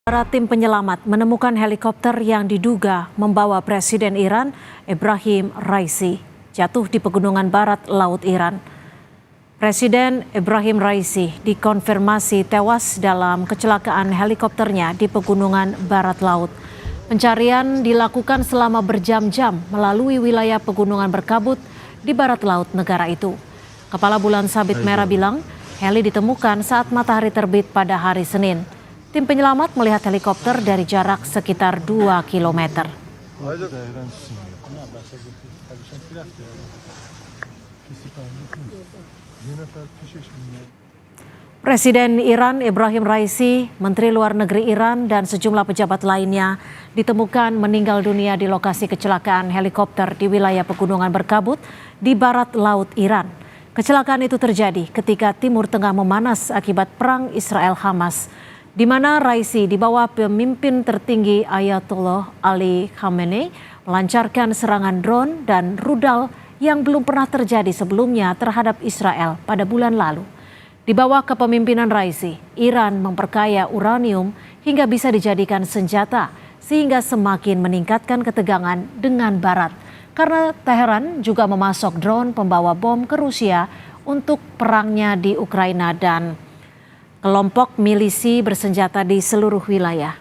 Para tim penyelamat menemukan helikopter yang diduga membawa Presiden Iran Ebrahim Raisi jatuh di pegunungan barat laut Iran. Presiden Ebrahim Raisi dikonfirmasi tewas dalam kecelakaan helikopternya di pegunungan barat laut. Pencarian dilakukan selama berjam-jam melalui wilayah pegunungan berkabut di barat laut negara itu. Kepala Bulan Sabit Merah bilang heli ditemukan saat matahari terbit pada hari Senin. Tim penyelamat melihat helikopter dari jarak sekitar 2 km. Presiden Iran Ebrahim Raisi, Menteri Luar Negeri Iran, dan sejumlah pejabat lainnya ditemukan meninggal dunia di lokasi kecelakaan helikopter di wilayah pegunungan berkabut di barat laut Iran. Kecelakaan itu terjadi ketika Timur Tengah memanas akibat perang Israel-Hamas, di mana Raisi di bawah pemimpin tertinggi Ayatollah Ali Khamenei melancarkan serangan drone dan rudal yang belum pernah terjadi sebelumnya terhadap Israel pada bulan lalu. Di bawah kepemimpinan Raisi, Iran memperkaya uranium hingga bisa dijadikan senjata sehingga semakin meningkatkan ketegangan dengan Barat. Karena Teheran juga memasok drone pembawa bom ke Rusia untuk perangnya di Ukraina dan kelompok milisi bersenjata di seluruh wilayah.